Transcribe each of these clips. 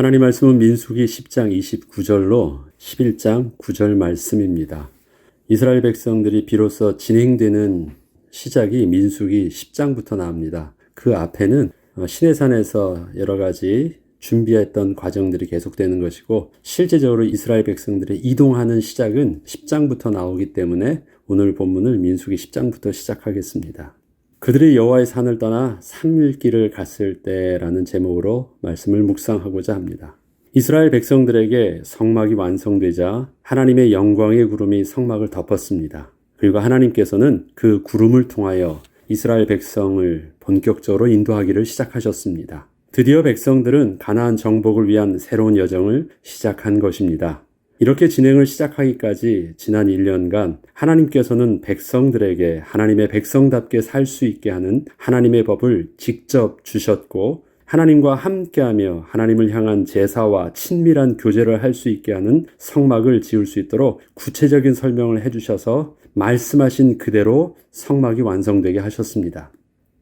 하나님 말씀은 민수기 10장 29절로 11장 9절 말씀입니다. 이스라엘 백성들이 비로소 진행되는 시작이 민수기 10장부터 나옵니다. 그 앞에는 시내산에서 여러 가지 준비했던 과정들이 계속되는 것이고, 실제적으로 이스라엘 백성들이 이동하는 시작은 10장부터 나오기 때문에 오늘 본문을 민수기 10장부터 시작하겠습니다. 그들이 여호와의 산을 떠나 산밀길을 갔을 때라는 제목으로 말씀을 묵상하고자 합니다. 이스라엘 백성들에게 성막이 완성되자 하나님의 영광의 구름이 성막을 덮었습니다. 그리고 하나님께서는 그 구름을 통하여 이스라엘 백성을 본격적으로 인도하기를 시작하셨습니다. 드디어 백성들은 가나안 정복을 위한 새로운 여정을 시작한 것입니다. 이렇게 진행을 시작하기까지 지난 1년간 하나님께서는 백성들에게 하나님의 백성답게 살 수 있게 하는 하나님의 법을 직접 주셨고, 하나님과 함께하며 하나님을 향한 제사와 친밀한 교제를 할 수 있게 하는 성막을 지을 수 있도록 구체적인 설명을 해주셔서 말씀하신 그대로 성막이 완성되게 하셨습니다.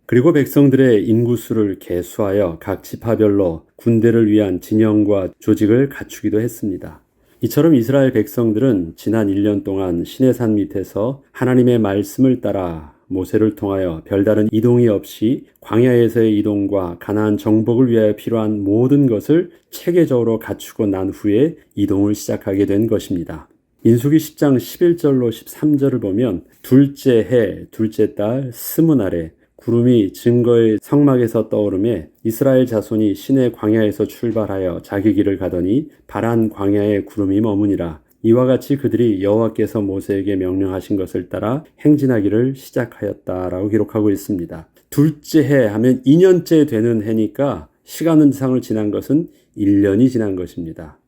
그리고 백성들의 인구수를 계수하여 각 지파별로 군대를 위한 진영과 조직을 갖추기도 했습니다. 이처럼 이스라엘 백성들은 지난 1년 동안 시내산 밑에서 하나님의 말씀을 따라 모세를 통하여 별다른 이동이 없이 광야에서의 이동과 가나안 정복을 위하여 필요한 모든 것을 체계적으로 갖추고 난 후에 이동을 시작하게 된 것입니다. 민수기 10장 11절로 13절을 보면 둘째 해, 둘째 달, 스무 날에 구름이 증거의 성막에서 떠오르매 이스라엘 자손이 시내 광야에서 출발하여 자기 길을 가더니 바란 광야에 구름이 머무니라. 이와 같이 그들이 여호와께서 모세에게 명령하신 것을 따라 행진하기를 시작하였다라고 기록하고 있습니다. 둘째 해 하면 2년째 되는 해니까 시간상을 지난 것은 1년이 지난 것입니다.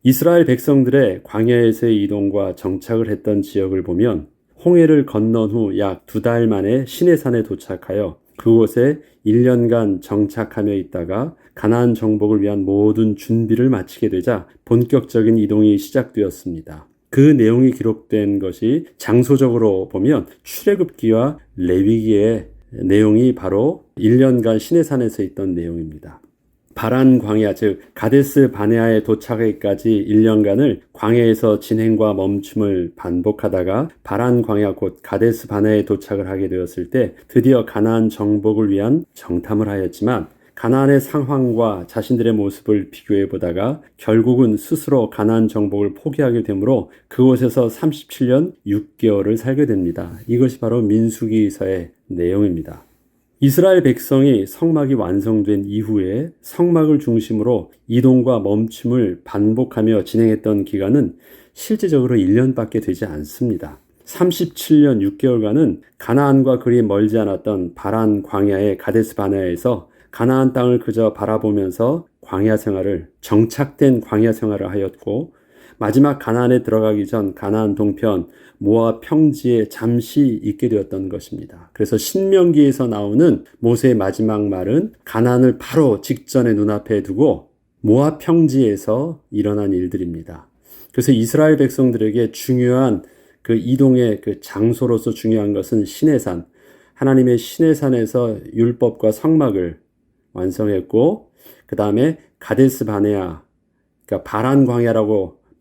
이스라엘 백성들의 광야에서의 이동과 정착을 했던 지역을 보면 홍해를 건넌 후 약 2달 만에 시내산에 도착하여 그곳에 1년간 정착하며 있다가 가나안 정복을 위한 모든 준비를 마치게 되자 본격적인 이동이 시작되었습니다. 그 내용이 기록된 것이 장소적으로 보면 출애굽기와 레위기의 내용이 바로 1년간 시내산에서 있던 내용입니다. 바란 광야, 즉 가데스 바네아에 도착하기까지 1년간을 광야에서 진행과 멈춤을 반복하다가 바란 광야 곧 가데스 바네아에 도착을 하게 되었을 때 드디어 가나안 정복을 위한 정탐을 하였지만, 가나안의 상황과 자신들의 모습을 비교해 보다가 결국은 스스로 가나안 정복을 포기하게 되므로 그곳에서 37년 6개월을 살게 됩니다. 이것이 바로 민수기서의 내용입니다. 이스라엘 백성이 성막이 완성된 이후에 성막을 중심으로 이동과 멈춤을 반복하며 진행했던 기간은 실제적으로 1년밖에 되지 않습니다. 37년 6개월간은 가나안과 그리 멀지 않았던 바란 광야의 가데스 바네아에서 가나안 땅을 그저 바라보면서 광야 생활을, 정착된 광야 생활을 하였고, 마지막 가나안에 들어가기 전 가나안 동편 모압 평지에 잠시 있게 되었던 것입니다. 그래서 신명기에서 나오는 모세의 마지막 말은 가나안을 바로 직전에 눈앞에 두고 모압 평지에서 일어난 일들입니다. 그래서 이스라엘 백성들에게 중요한 그 이동의 그 장소로서 중요한 것은 시내산, 하나님의 시내산에서 율법과 성막을 완성했고, 그 다음에 가데스 바네아, 그러니까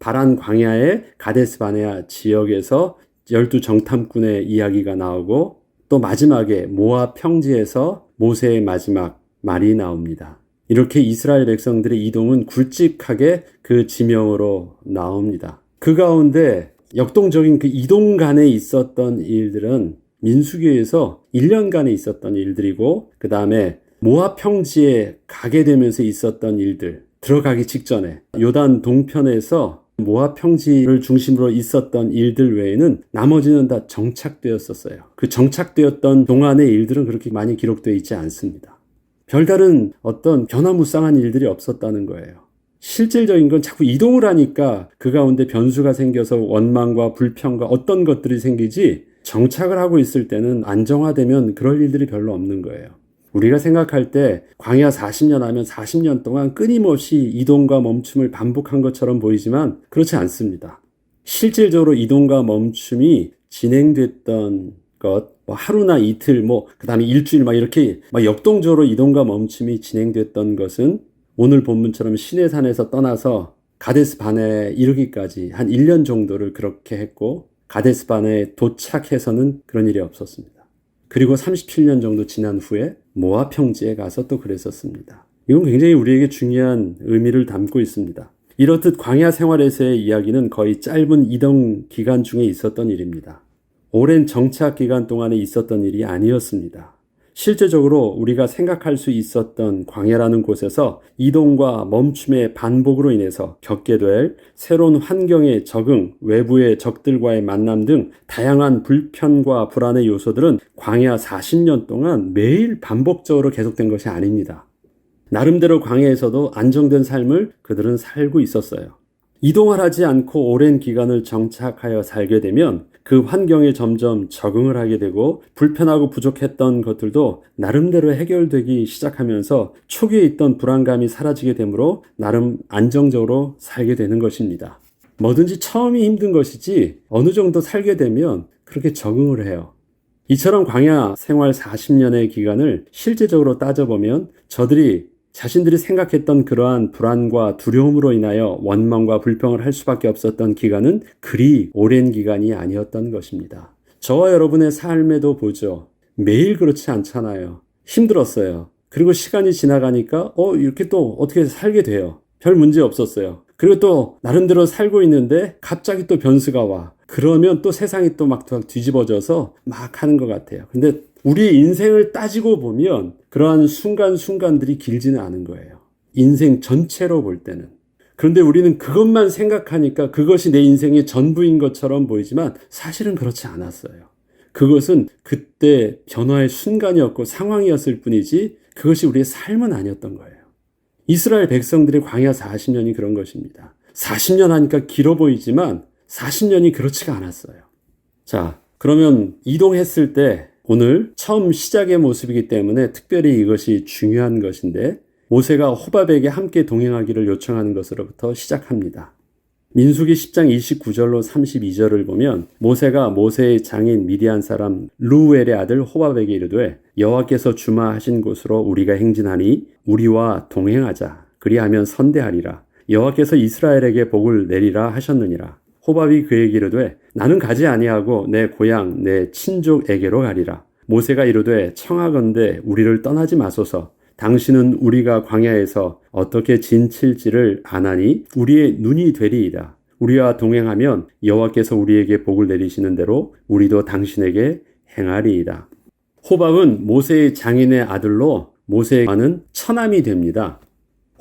바란 광야의 가데스 바네아 지역에서 12정탐꾼의 이야기가 나오고, 또 마지막에 모압 평지에서 모세의 마지막 말이 나옵니다. 이렇게 이스라엘 백성들의 이동은 굵직하게 그 지명으로 나옵니다. 그 가운데 역동적인 그 이동간에 있었던 일들은 민수기에서 1년간에 있었던 일들이고, 그 다음에 모압 평지에 가게 되면서 있었던 일들, 들어가기 직전에 요단 동편에서 모압 평지를 중심으로 있었던 일들 외에는 나머지는 다 정착되었었어요. 그 정착되었던 동안의 일들은 그렇게 많이 기록되어 있지 않습니다. 별다른 어떤 변화무쌍한 일들이 없었다는 거예요. 실질적인 건 자꾸 이동을 하니까 그 가운데 변수가 생겨서 원망과 불평과 어떤 것들이 생기지, 정착을 하고 있을 때는 안정화되면 그럴 일들이 별로 없는 거예요. 우리가 생각할 때 광야 40년 하면 40년 동안 끊임없이 이동과 멈춤을 반복한 것처럼 보이지만 그렇지 않습니다. 실질적으로 이동과 멈춤이 진행됐던 것, 하루나 이틀, 그 다음에 일주일 이렇게 역동적으로 이동과 멈춤이 진행됐던 것은 오늘 본문처럼 시내산에서 떠나서 가데스 바네에 이르기까지 한 1년 정도를 그렇게 했고 가데스 바네에 도착해서는 그런 일이 없었습니다. 그리고 37년 정도 지난 후에 모압 평지에 가서 또 그랬었습니다. 이건 굉장히 우리에게 중요한 의미를 담고 있습니다. 이렇듯 광야 생활에서의 이야기는 거의 짧은 이동 기간 중에 있었던 일입니다. 오랜 정착 기간 동안에 있었던 일이 아니었습니다. 실제적으로 우리가 생각할 수 있었던 광야라는 곳에서 이동과 멈춤의 반복으로 인해서 겪게 될 새로운 환경의 적응, 외부의 적들과의 만남 등 다양한 불편과 불안의 요소들은 광야 40년 동안 매일 반복적으로 계속된 것이 아닙니다. 나름대로 광야에서도 안정된 삶을 그들은 살고 있었어요. 이동을 하지 않고 오랜 기간을 정착하여 살게 되면 그 환경에 점점 적응을 하게 되고 불편하고 부족했던 것들도 나름대로 해결되기 시작하면서 초기에 있던 불안감이 사라지게 되므로 나름 안정적으로 살게 되는 것입니다. 뭐든지 처음이 힘든 것이지 어느 정도 살게 되면 그렇게 적응을 해요. 이처럼 광야 생활 40년의 기간을 실제적으로 따져보면 저들이 자신들이 생각했던 그러한 불안과 두려움으로 인하여 원망과 불평을 할 수밖에 없었던 기간은 그리 오랜 기간이 아니었던 것입니다. 저와 여러분의 삶에도 보죠. 매일 그렇지 않잖아요. 힘들었어요. 그리고 시간이 지나가니까 이렇게 또 어떻게 살게 돼요. 별 문제 없었어요. 그리고 또 나름대로 살고 있는데 갑자기 또 변수가 와. 그러면 또 세상이 또 막 뒤집어져서 막 하는 것 같아요. 근데 우리의 인생을 따지고 보면 그러한 순간순간들이 길지는 않은 거예요. 인생 전체로 볼 때는. 그런데 우리는 그것만 생각하니까 그것이 내 인생의 전부인 것처럼 보이지만 사실은 그렇지 않았어요. 그것은 그때 변화의 순간이었고 상황이었을 뿐이지 그것이 우리의 삶은 아니었던 거예요. 이스라엘 백성들의 광야 40년이 그런 것입니다. 40년 하니까 길어 보이지만 40년이 그렇지가 않았어요. 자, 그러면 이동했을 때 오늘 처음 시작의 모습이기 때문에 특별히 이것이 중요한 것인데 모세가 호밥에게 함께 동행하기를 요청하는 것으로부터 시작합니다. 민수기 10장 29절로 32절을 보면 모세가 모세의 장인 미디안 사람 루엘의 아들 호밥에게 이르되 여호와께서 주마하신 곳으로 우리가 행진하니 우리와 동행하자. 그리하면 선대하리라. 여호와께서 이스라엘에게 복을 내리라 하셨느니라. 호밥이 그에게 이르되 나는 가지 아니하고 내 고향 내 친족에게로 가리라. 모세가 이르되 청하건대 우리를 떠나지 마소서. 당신은 우리가 광야에서 어떻게 진칠지를 아나니 우리의 눈이 되리이다. 우리와 동행하면 여호와께서 우리에게 복을 내리시는 대로 우리도 당신에게 행하리이다. 호밥은 모세의 장인의 아들로 모세와는 처남이 됩니다.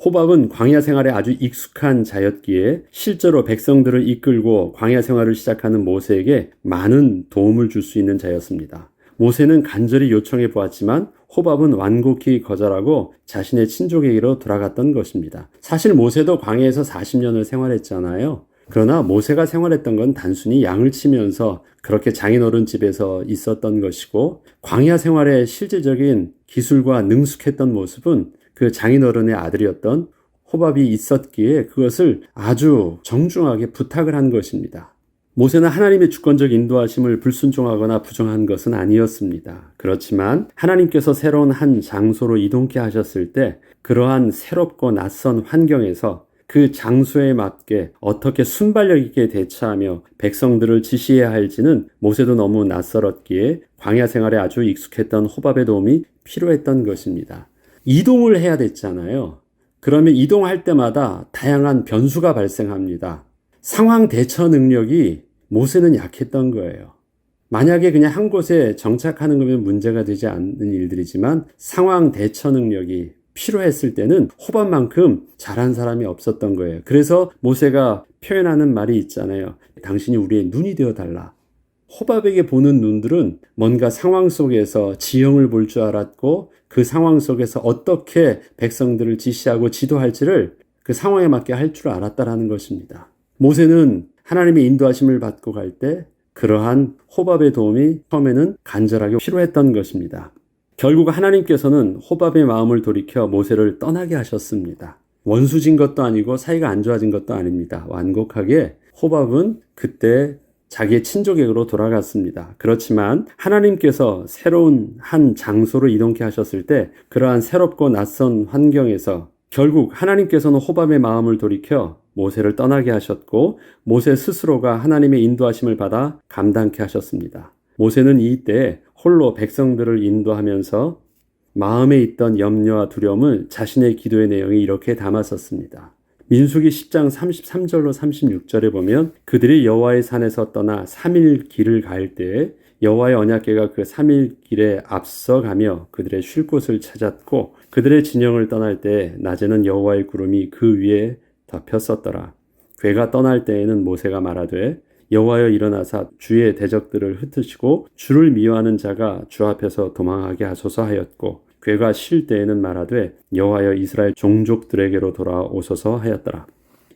호밥은 광야 생활에 아주 익숙한 자였기에 실제로 백성들을 이끌고 광야 생활을 시작하는 모세에게 많은 도움을 줄 수 있는 자였습니다. 모세는 간절히 요청해 보았지만 호밥은 완곡히 거절하고 자신의 친족에게로 돌아갔던 것입니다. 사실 모세도 광야에서 40년을 생활했잖아요. 그러나 모세가 생활했던 건 단순히 양을 치면서 그렇게 장인어른 집에서 있었던 것이고 광야 생활의 실질적인 기술과 능숙했던 모습은 그 장인어른의 아들이었던 호밥이 있었기에 그것을 아주 정중하게 부탁을 한 것입니다. 모세는 하나님의 주권적 인도하심을 불순종하거나 부정한 것은 아니었습니다. 그렇지만 하나님께서 새로운 한 장소로 이동케 하셨을 때 그러한 새롭고 낯선 환경에서 그 장소에 맞게 어떻게 순발력 있게 대처하며 백성들을 지시해야 할지는 모세도 너무 낯설었기에 광야 생활에 아주 익숙했던 호밥의 도움이 필요했던 것입니다. 이동을 해야 됐잖아요. 그러면 이동할 때마다 다양한 변수가 발생합니다. 상황 대처 능력이 모세는 약했던 거예요. 만약에 그냥 한 곳에 정착하는 거면 문제가 되지 않는 일들이지만 상황 대처 능력이 필요했을 때는 호밥만큼 잘한 사람이 없었던 거예요. 그래서 모세가 표현하는 말이 있잖아요. 당신이 우리의 눈이 되어달라. 호밥에게 보는 눈들은 뭔가 상황 속에서 지형을 볼 줄 알았고 그 상황 속에서 어떻게 백성들을 지시하고 지도할지를 그 상황에 맞게 할 줄 알았다라는 것입니다. 모세는 하나님의 인도하심을 받고 갈 때 그러한 호밥의 도움이 처음에는 간절하게 필요했던 것입니다. 결국 하나님께서는 호밥의 마음을 돌이켜 모세를 떠나게 하셨습니다. 원수진 것도 아니고 사이가 안 좋아진 것도 아닙니다. 완곡하게 호밥은 그때 자기의 친족에게로 돌아갔습니다. 그렇지만 하나님께서 새로운 한 장소로 이동케 하셨을 때 그러한 새롭고 낯선 환경에서 결국 하나님께서는 호밥의 마음을 돌이켜 모세를 떠나게 하셨고 모세 스스로가 하나님의 인도하심을 받아 감당케 하셨습니다. 모세는 이때 홀로 백성들을 인도하면서 마음에 있던 염려와 두려움을 자신의 기도의 내용이 이렇게 담았었습니다. 민수기 10장 33절로 36절에 보면 그들이 여호와의 산에서 떠나 3일 길을 갈 때에 여호와의 언약궤가 그 3일 길에 앞서가며 그들의 쉴 곳을 찾았고 그들의 진영을 떠날 때 낮에는 여호와의 구름이 그 위에 덮였었더라. 궤가 떠날 때에는 모세가 말하되 여호와여 일어나사 주의 대적들을 흩으시고 주를 미워하는 자가 주 앞에서 도망하게 하소서 하였고 궤가 쉴 때에는 말하되 여호와여 이스라엘 종족들에게로 돌아오소서 하였더라.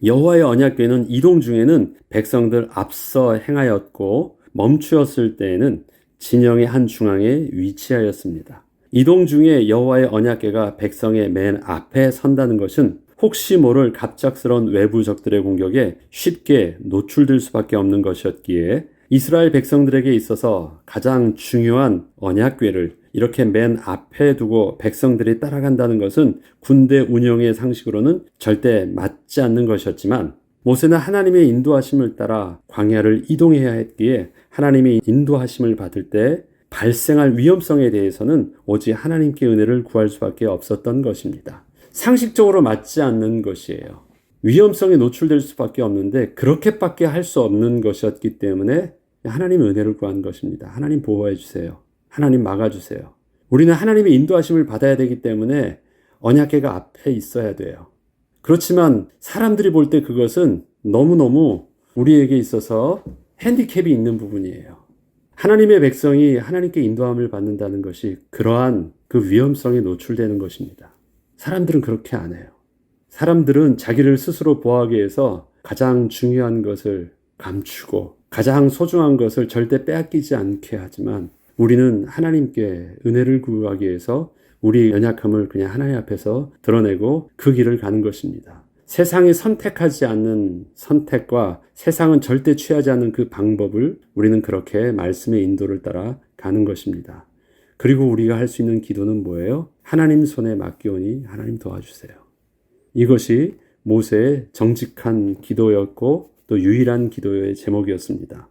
여호와의 언약궤는 이동 중에는 백성들 앞서 행하였고 멈추었을 때에는 진영의 한 중앙에 위치하였습니다. 이동 중에 여호와의 언약궤가 백성의 맨 앞에 선다는 것은 혹시 모를 갑작스러운 외부 적들의 공격에 쉽게 노출될 수밖에 없는 것이었기에 이스라엘 백성들에게 있어서 가장 중요한 언약궤를 이렇게 맨 앞에 두고 백성들이 따라간다는 것은 군대 운영의 상식으로는 절대 맞지 않는 것이었지만 모세는 하나님의 인도하심을 따라 광야를 이동해야 했기에 하나님의 인도하심을 받을 때 발생할 위험성에 대해서는 오직 하나님께 은혜를 구할 수밖에 없었던 것입니다. 상식적으로 맞지 않는 것이에요. 위험성에 노출될 수밖에 없는데 그렇게밖에 할 수 없는 것이었기 때문에 하나님 은혜를 구한 것입니다. 하나님 보호해 주세요. 하나님 막아주세요. 우리는 하나님의 인도하심을 받아야 되기 때문에 언약궤가 앞에 있어야 돼요. 그렇지만 사람들이 볼 때 그것은 너무너무 우리에게 있어서 핸디캡이 있는 부분이에요. 하나님의 백성이 하나님께 인도함을 받는다는 것이 그러한 그 위험성에 노출되는 것입니다. 사람들은 그렇게 안 해요. 사람들은 자기를 스스로 보호하기 위해서 가장 중요한 것을 감추고 가장 소중한 것을 절대 빼앗기지 않게 하지만 우리는 하나님께 은혜를 구하기 위해서 우리 연약함을 그냥 하나님 앞에서 드러내고 그 길을 가는 것입니다. 세상이 선택하지 않는 선택과 세상은 절대 취하지 않는 그 방법을 우리는 그렇게 말씀의 인도를 따라 가는 것입니다. 그리고 우리가 할 수 있는 기도는 뭐예요? 하나님 손에 맡기오니 하나님 도와주세요. 이것이 모세의 정직한 기도였고 또 유일한 기도의 제목이었습니다.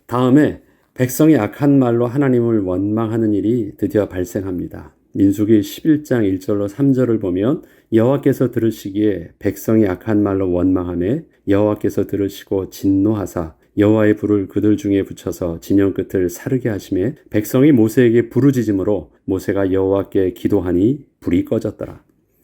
다음에 백성이 악한 말로 하나님을 원망하는 일이 드디어 발생합니다. 민수기 11장 1절로 3절을 보면 여호와께서 들으시기에 백성이 악한 말로 원망하며 여호와께서 들으시고 진노하사 여호와의 불을 그들 중에 붙여서 진영 끝을 사르게 하시매 백성이 모세에게 부르짖음으로 모세가 여호와께 기도하니 불이 꺼졌더라.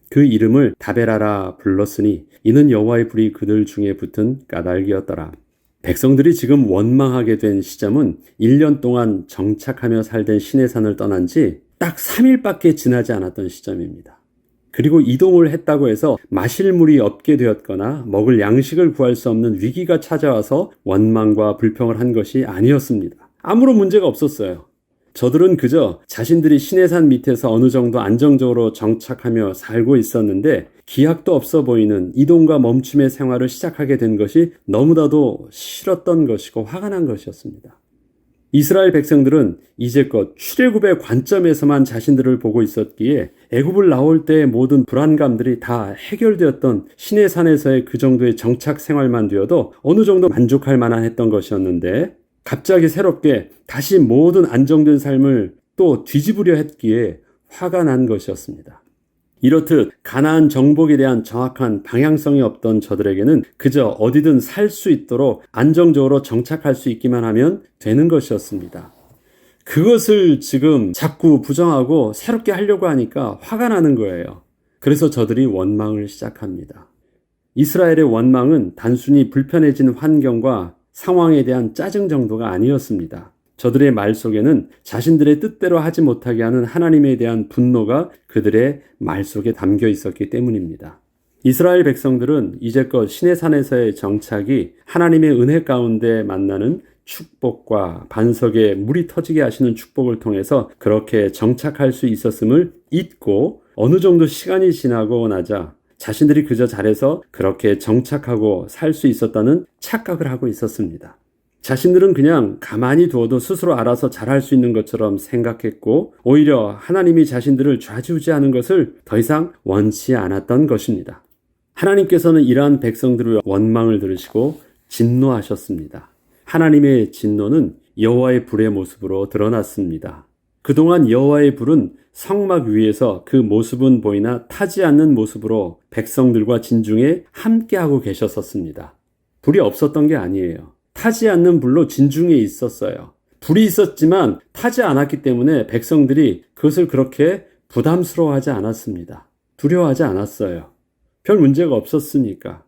그 이름을 다베라라 불렀으니 이는 여호와의 불이 그들 중에 붙은 까닭이었더라. 백성들이 지금 원망하게 된 시점은 1년 동안 정착하며 살던 시내산을 떠난 지 딱 3일밖에 지나지 않았던 시점입니다. 그리고 이동을 했다고 해서 마실 물이 없게 되었거나 먹을 양식을 구할 수 없는 위기가 찾아와서 원망과 불평을 한 것이 아니었습니다. 아무런 문제가 없었어요. 저들은 그저 자신들이 시내산 밑에서 어느 정도 안정적으로 정착하며 살고 있었는데 기약도 없어 보이는 이동과 멈춤의 생활을 시작하게 된 것이 너무나도 싫었던 것이고 화가 난 것이었습니다. 이스라엘 백성들은 이제껏 출애굽의 관점에서만 자신들을 보고 있었기에 애굽을 나올 때의 모든 불안감들이 다 해결되었던 시내산에서의 그 정도의 정착 생활만 되어도 어느 정도 만족할 만한 했던 것이었는데 갑자기 새롭게 다시 모든 안정된 삶을 또 뒤집으려 했기에 화가 난 것이었습니다. 이렇듯 가나안 정복에 대한 정확한 방향성이 없던 저들에게는 그저 어디든 살 수 있도록 안정적으로 정착할 수 있기만 하면 되는 것이었습니다. 그것을 지금 자꾸 부정하고 새롭게 하려고 하니까 화가 나는 거예요. 그래서 저들이 원망을 시작합니다. 이스라엘의 원망은 단순히 불편해진 환경과 상황에 대한 짜증 정도가 아니었습니다. 저들의 말 속에는 자신들의 뜻대로 하지 못하게 하는 하나님에 대한 분노가 그들의 말 속에 담겨 있었기 때문입니다. 이스라엘 백성들은 이제껏 시내산에서의 정착이 하나님의 은혜 가운데 만나는 축복과 반석에 물이 터지게 하시는 축복을 통해서 그렇게 정착할 수 있었음을 잊고 어느 정도 시간이 지나고 나자 자신들이 그저 잘해서 그렇게 정착하고 살 수 있었다는 착각을 하고 있었습니다. 자신들은 그냥 가만히 두어도 스스로 알아서 잘할 수 있는 것처럼 생각했고 오히려 하나님이 자신들을 좌지우지하는 것을 더 이상 원치 않았던 것입니다. 하나님께서는 이러한 백성들의 원망을 들으시고 진노하셨습니다. 하나님의 진노는 여호와의 불의 모습으로 드러났습니다. 그동안 여호와의 불은 성막 위에서 그 모습은 보이나 타지 않는 모습으로 백성들과 진중에 함께하고 계셨었습니다. 불이 없었던 게 아니에요. 타지 않는 불로 진중에 있었어요. 불이 있었지만 타지 않았기 때문에 백성들이 그것을 그렇게 부담스러워하지 않았습니다. 두려워하지 않았어요. 별 문제가 없었으니까.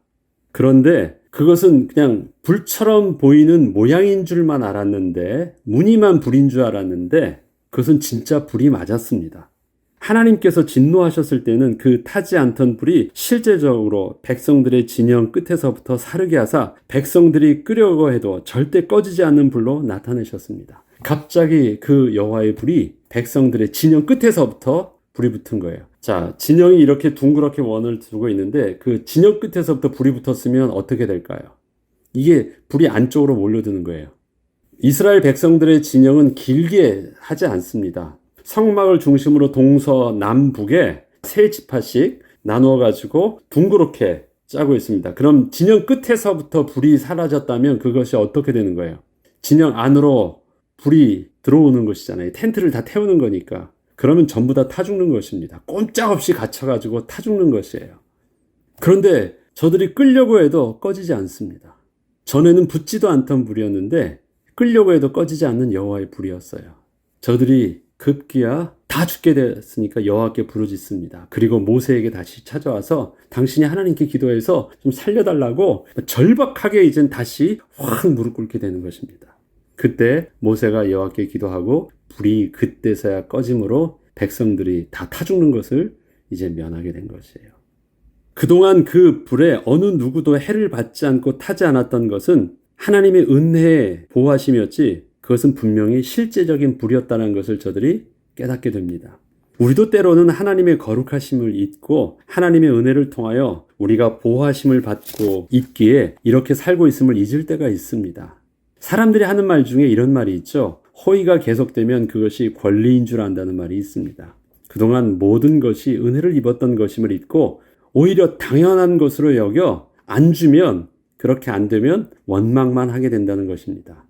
그런데 그것은 그냥 불처럼 보이는 모양인 줄만 알았는데, 무늬만 불인 줄 알았는데 그것은 진짜 불이 맞았습니다. 하나님께서 진노하셨을 때는 그 타지 않던 불이 실제적으로 백성들의 진영 끝에서부터 사르게 하사 백성들이 끄려고 해도 절대 꺼지지 않는 불로 나타내셨습니다. 갑자기 그 여호와의 불이 백성들의 진영 끝에서부터 불이 붙은 거예요. 자, 진영이 이렇게 둥그렇게 원을 두고 있는데 그 진영 끝에서부터 불이 붙었으면 어떻게 될까요? 이게 불이 안쪽으로 몰려드는 거예요. 이스라엘 백성들의 진영은 길게 하지 않습니다. 성막을 중심으로 동서남북에 세 지파씩 나누어 가지고 둥그렇게 짜고 있습니다. 그럼 진영 끝에서부터 불이 사라졌다면 그것이 어떻게 되는 거예요? 진영 안으로 불이 들어오는 것이잖아요. 텐트를 다 태우는 거니까. 그러면 전부 다 타 죽는 것입니다. 꼼짝없이 갇혀가지고 타 죽는 것이에요. 그런데 저들이 끌려고 해도 꺼지지 않습니다. 전에는 붙지도 않던 불이었는데 끌려고 해도 꺼지지 않는 여호와의 불이었어요. 저들이 급기야 다 죽게 됐으니까 여호와께 부르짖습니다. 그리고 모세에게 다시 찾아와서 당신이 하나님께 기도해서 좀 살려달라고 절박하게 이젠 다시 확 무릎 꿇게 되는 것입니다. 그때 모세가 여호와께 기도하고 불이 그때서야 꺼짐으로 백성들이 다 타 죽는 것을 이제 면하게 된 것이에요. 그동안 그 불에 어느 누구도 해를 받지 않고 타지 않았던 것은 하나님의 은혜의 보호하심이었지 그것은 분명히 실제적인 불이었다는 것을 저들이 깨닫게 됩니다. 우리도 때로는 하나님의 거룩하심을 잊고 하나님의 은혜를 통하여 우리가 보호하심을 받고 있기에 이렇게 살고 있음을 잊을 때가 있습니다. 사람들이 하는 말 중에 이런 말이 있죠. 호의가 계속되면 그것이 권리인 줄 안다는 말이 있습니다. 그동안 모든 것이 은혜를 입었던 것임을 잊고 오히려 당연한 것으로 여겨 안 주면 그렇게 안 되면 원망만 하게 된다는 것입니다.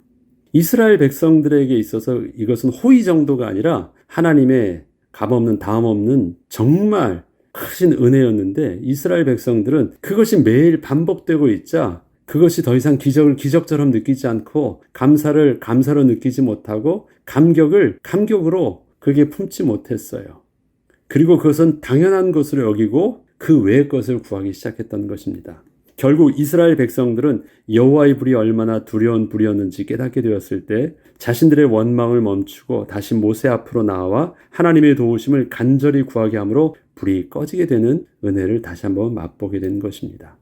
이스라엘 백성들에게 있어서 이것은 호의 정도가 아니라 하나님의 값없는 다음없는 정말 크신 은혜였는데 이스라엘 백성들은 그것이 매일 반복되고 있자 그것이 더 이상 기적을 기적처럼 느끼지 않고 감사를 감사로 느끼지 못하고 감격을 감격으로 그게 품지 못했어요. 그리고 그것은 당연한 것으로 여기고 그 외의 것을 구하기 시작했던 것입니다. 결국 이스라엘 백성들은 여호와의 불이 얼마나 두려운 불이었는지 깨닫게 되었을 때 자신들의 원망을 멈추고 다시 모세 앞으로 나와 하나님의 도우심을 간절히 구하게 하므로 불이 꺼지게 되는 은혜를 다시 한번 맛보게 된 것입니다.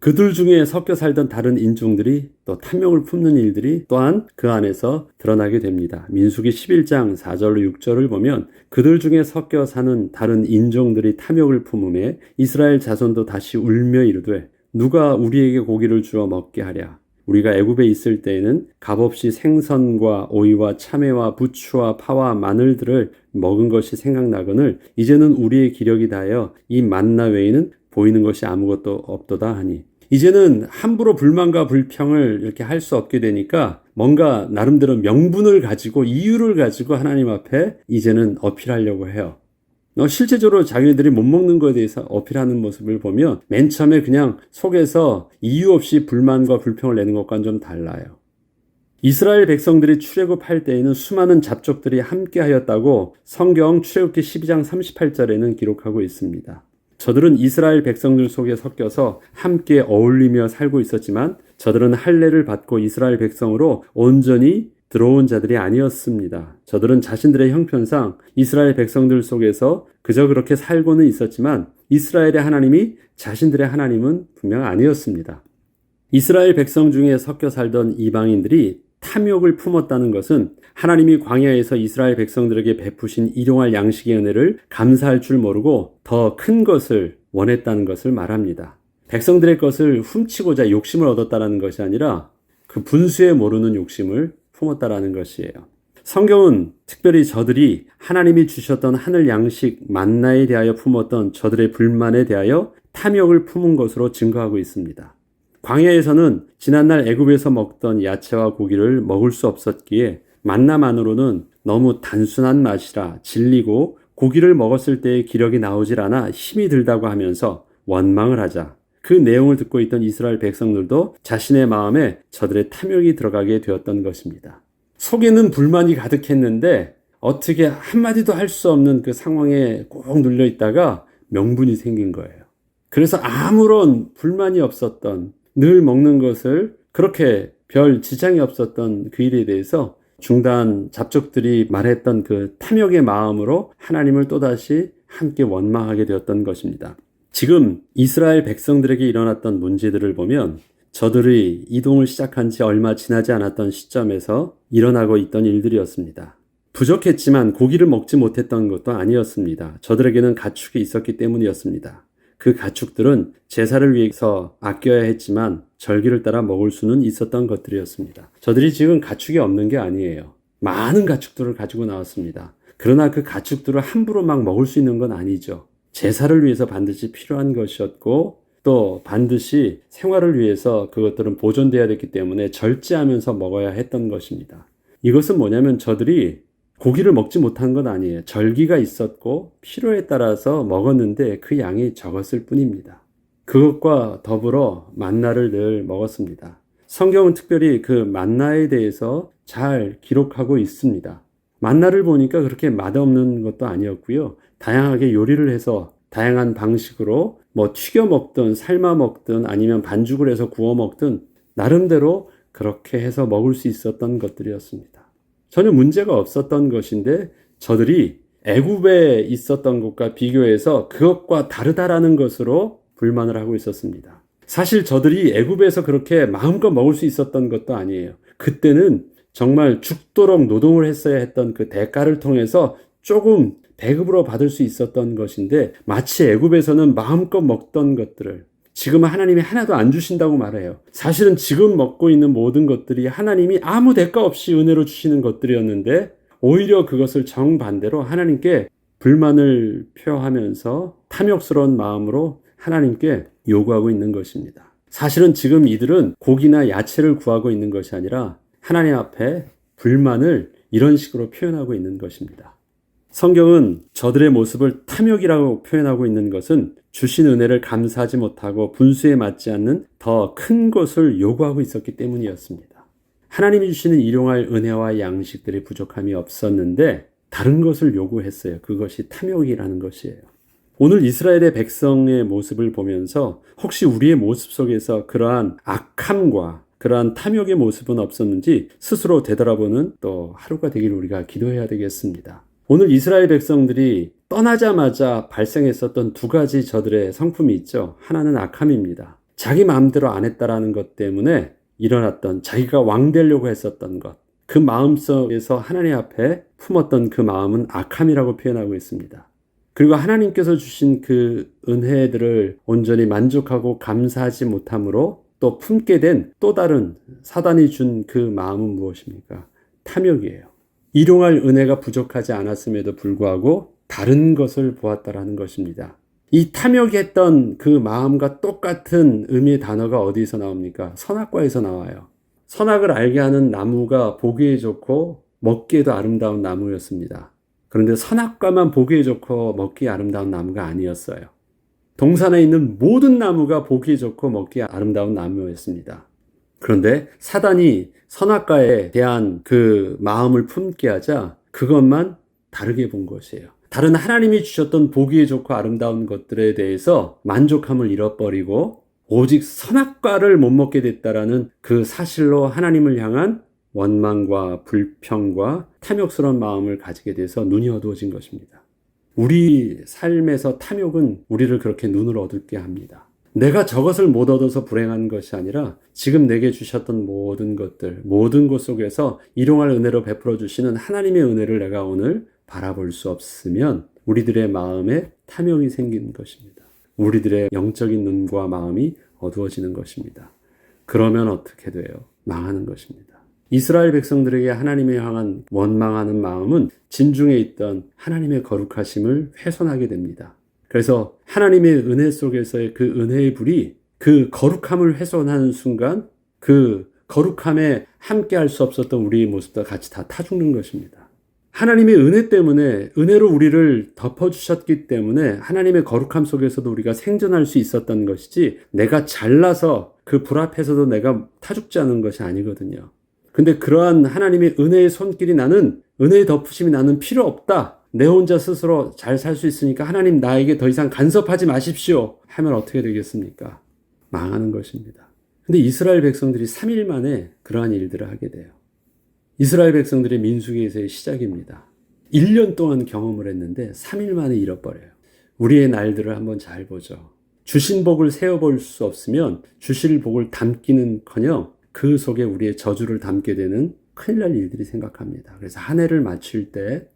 그들 중에 섞여 살던 다른 인종들이 또 탐욕을 품는 일들이 또한 그 안에서 드러나게 됩니다. 민수기 11장 4절로 6절을 보면 그들 중에 섞여 사는 다른 인종들이 탐욕을 품음에 이스라엘 자손도 다시 울며 이르되 누가 우리에게 고기를 주어 먹게 하랴. 우리가 애굽에 있을 때에는 값없이 생선과 오이와 참외와 부추와 파와 마늘들을 먹은 것이 생각나거늘 이제는 우리의 기력이 다하여 이 만나 외에는 보이는 것이 아무것도 없도다 하니 이제는 함부로 불만과 불평을 이렇게 할 수 없게 되니까 뭔가 나름대로 명분을 가지고 이유를 가지고 하나님 앞에 이제는 어필하려고 해요. 실제적으로 자기네들이 못 먹는 것에 대해서 어필하는 모습을 보면 맨 처음에 그냥 속에서 이유 없이 불만과 불평을 내는 것과는 좀 달라요. 이스라엘 백성들이 출애굽할 때에는 수많은 잡족들이 함께 하였다고 성경 출애굽기 12장 38절에는 기록하고 있습니다. 저들은 이스라엘 백성들 속에 섞여서 함께 어울리며 살고 있었지만 저들은 할례를 받고 이스라엘 백성으로 온전히 들어온 자들이 아니었습니다. 저들은 자신들의 형편상 이스라엘 백성들 속에서 그저 그렇게 살고는 있었지만 이스라엘의 하나님이 자신들의 하나님은 분명 아니었습니다. 이스라엘 백성 중에 섞여 살던 이방인들이 탐욕을 품었다는 것은 하나님이 광야에서 이스라엘 백성들에게 베푸신 일용할 양식의 은혜를 감사할 줄 모르고 더 큰 것을 원했다는 것을 말합니다. 백성들의 것을 훔치고자 욕심을 얻었다는 것이 아니라 그 분수에 모르는 욕심을 품었다라는 것이에요. 성경은 특별히 저들이 하나님이 주셨던 하늘 양식 만나에 대하여 품었던 저들의 불만에 대하여 탐욕을 품은 것으로 증거하고 있습니다. 광야에서는 지난날 애굽에서 먹던 야채와 고기를 먹을 수 없었기에 만나만으로는 너무 단순한 맛이라 질리고 고기를 먹었을 때의 기력이 나오질 않아 힘이 들다고 하면서 원망을 하자 그 내용을 듣고 있던 이스라엘 백성들도 자신의 마음에 저들의 탐욕이 들어가게 되었던 것입니다. 속에는 불만이 가득했는데 어떻게 한마디도 할 수 없는 그 상황에 꼭 눌려 있다가 명분이 생긴 거예요. 그래서 아무런 불만이 없었던, 늘 먹는 것을 그렇게 별 지장이 없었던 그 일에 대해서 중단 잡족들이 말했던 그 탐욕의 마음으로 하나님을 또다시 함께 원망하게 되었던 것입니다. 지금 이스라엘 백성들에게 일어났던 문제들을 보면 저들이 이동을 시작한 지 얼마 지나지 않았던 시점에서 일어나고 있던 일들이었습니다. 부족했지만 고기를 먹지 못했던 것도 아니었습니다. 저들에게는 가축이 있었기 때문이었습니다. 그 가축들은 제사를 위해서 아껴야 했지만 절기를 따라 먹을 수는 있었던 것들이었습니다. 저들이 지금 가축이 없는 게 아니에요. 많은 가축들을 가지고 나왔습니다. 그러나 그 가축들을 함부로 막 먹을 수 있는 건 아니죠. 제사를 위해서 반드시 필요한 것이었고 또 반드시 생활을 위해서 그것들은 보존돼야 됐기 때문에 절제하면서 먹어야 했던 것입니다. 이것은 뭐냐면 저들이 고기를 먹지 못한 건 아니에요. 절기가 있었고 필요에 따라서 먹었는데 그 양이 적었을 뿐입니다. 그것과 더불어 만나를 늘 먹었습니다. 성경은 특별히 그 만나에 대해서 잘 기록하고 있습니다. 만나를 보니까 그렇게 맛없는 것도 아니었고요. 다양하게 요리를 해서 다양한 방식으로 튀겨 먹든 삶아 먹든 아니면 반죽을 해서 구워 먹든 나름대로 그렇게 해서 먹을 수 있었던 것들이었습니다. 전혀 문제가 없었던 것인데 저들이 애굽에 있었던 것과 비교해서 그것과 다르다라는 것으로 불만을 하고 있었습니다. 사실 저들이 애굽에서 그렇게 마음껏 먹을 수 있었던 것도 아니에요. 그때는 정말 죽도록 노동을 했어야 했던 그 대가를 통해서 조금 배급으로 받을 수 있었던 것인데 마치 애굽에서는 마음껏 먹던 것들을 지금은 하나님이 하나도 안 주신다고 말해요. 사실은 지금 먹고 있는 모든 것들이 하나님이 아무 대가 없이 은혜로 주시는 것들이었는데 오히려 그것을 정반대로 하나님께 불만을 표하면서 탐욕스러운 마음으로 하나님께 요구하고 있는 것입니다. 사실은 지금 이들은 고기나 야채를 구하고 있는 것이 아니라 하나님 앞에 불만을 이런 식으로 표현하고 있는 것입니다. 성경은 저들의 모습을 탐욕이라고 표현하고 있는 것은 주신 은혜를 감사하지 못하고 분수에 맞지 않는 더 큰 것을 요구하고 있었기 때문이었습니다. 하나님이 주시는 일용할 은혜와 양식들이 부족함이 없었는데 다른 것을 요구했어요. 그것이 탐욕이라는 것이에요. 오늘 이스라엘의 백성의 모습을 보면서 혹시 우리의 모습 속에서 그러한 악함과 그러한 탐욕의 모습은 없었는지 스스로 되돌아보는 또 하루가 되기를 우리가 기도해야 되겠습니다. 오늘 이스라엘 백성들이 떠나자마자 발생했었던 두 가지 저들의 성품이 있죠. 하나는 악함입니다. 자기 마음대로 안 했다라는 것 때문에 일어났던 자기가 왕 되려고 했었던 것. 그 마음속에서 하나님 앞에 품었던 그 마음은 악함이라고 표현하고 있습니다. 그리고 하나님께서 주신 그 은혜들을 온전히 만족하고 감사하지 못함으로 또 품게 된 또 다른 사단이 준 그 마음은 무엇입니까? 탐욕이에요. 일용할 은혜가 부족하지 않았음에도 불구하고 다른 것을 보았다라는 것입니다. 이 탐욕했던 그 마음과 똑같은 의미의 단어가 어디서 나옵니까? 선악과에서 나와요. 선악을 알게 하는 나무가 보기에 좋고 먹기에도 아름다운 나무였습니다. 그런데 선악과만 보기에 좋고 먹기에 아름다운 나무가 아니었어요. 동산에 있는 모든 나무가 보기에 좋고 먹기에 아름다운 나무였습니다. 그런데 사단이 선악과에 대한 그 마음을 품게 하자 그것만 다르게 본 것이에요. 다른 하나님이 주셨던 보기에 좋고 아름다운 것들에 대해서 만족함을 잃어버리고 오직 선악과를 못 먹게 됐다라는 그 사실로 하나님을 향한 원망과 불평과 탐욕스러운 마음을 가지게 돼서 눈이 어두워진 것입니다. 우리 삶에서 탐욕은 우리를 그렇게 눈을 어둡게 합니다. 내가 저것을 못 얻어서 불행한 것이 아니라 지금 내게 주셨던 모든 것들, 모든 것 속에서 일용할 은혜로 베풀어 주시는 하나님의 은혜를 내가 오늘 바라볼 수 없으면 우리들의 마음에 탐욕이 생기는 것입니다. 우리들의 영적인 눈과 마음이 어두워지는 것입니다. 그러면 어떻게 돼요? 망하는 것입니다. 이스라엘 백성들에게 하나님에 향한 원망하는 마음은 진중에 있던 하나님의 거룩하심을 훼손하게 됩니다. 그래서 하나님의 은혜 속에서의 그 은혜의 불이 그 거룩함을 훼손하는 순간 그 거룩함에 함께 할 수 없었던 우리의 모습과 같이 다 타 죽는 것입니다. 하나님의 은혜 때문에 은혜로 우리를 덮어주셨기 때문에 하나님의 거룩함 속에서도 우리가 생존할 수 있었던 것이지 내가 잘나서 그 불 앞에서도 내가 타 죽지 않은 것이 아니거든요. 근데 그러한 하나님의 은혜의 손길이 나는 은혜의 덮으심이 나는 필요 없다. 내 혼자 스스로 잘 살 수 있으니까 하나님 나에게 더 이상 간섭하지 마십시오. 하면 어떻게 되겠습니까? 망하는 것입니다. 근데 이스라엘 백성들이 3일 만에 그러한 일들을 하게 돼요. 이스라엘 백성들의 민수기에서의 시작입니다. 1년 동안 경험을 했는데 3일 만에 잃어버려요. 우리의 날들을 한번 잘 보죠. 주신 복을 세어볼 수 없으면 주실 복을 담기는커녕 그 속에 우리의 저주를 담게 되는 큰일 날 일들이 생각합니다. 그래서 한 해를 마칠 때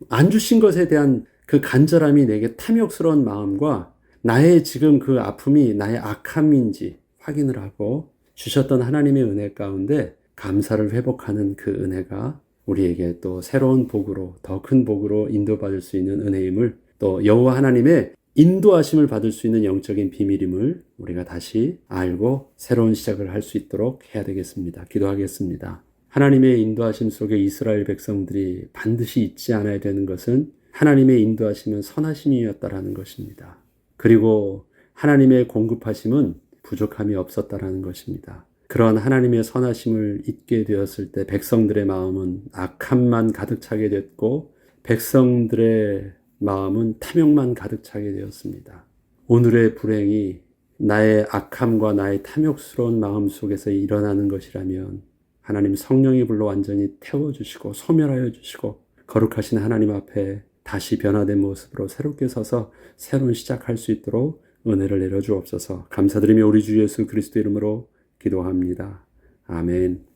안 주신 것에 대한 그 간절함이 내게 탐욕스러운 마음과 나의 지금 그 아픔이 나의 악함인지 확인을 하고 주셨던 하나님의 은혜 가운데 감사를 회복하는 그 은혜가 우리에게 또 새로운 복으로 더 큰 복으로 인도받을 수 있는 은혜임을 또 여호와 하나님의 인도하심을 받을 수 있는 영적인 비밀임을 우리가 다시 알고 새로운 시작을 할 수 있도록 해야 되겠습니다. 기도하겠습니다. 하나님의 인도하심 속에 이스라엘 백성들이 반드시 잊지 않아야 되는 것은 하나님의 인도하심은 선하심이었다라는 것입니다. 그리고 하나님의 공급하심은 부족함이 없었다라는 것입니다. 그런 하나님의 선하심을 잊게 되었을 때 백성들의 마음은 악함만 가득 차게 됐고 백성들의 마음은 탐욕만 가득 차게 되었습니다. 오늘의 불행이 나의 악함과 나의 탐욕스러운 마음 속에서 일어나는 것이라면 하나님 성령의 불로 완전히 태워주시고 소멸하여 주시고 거룩하신 하나님 앞에 다시 변화된 모습으로 새롭게 서서 새로운 시작할 수 있도록 은혜를 내려주옵소서. 감사드리며 우리 주 예수 그리스도 이름으로 기도합니다. 아멘.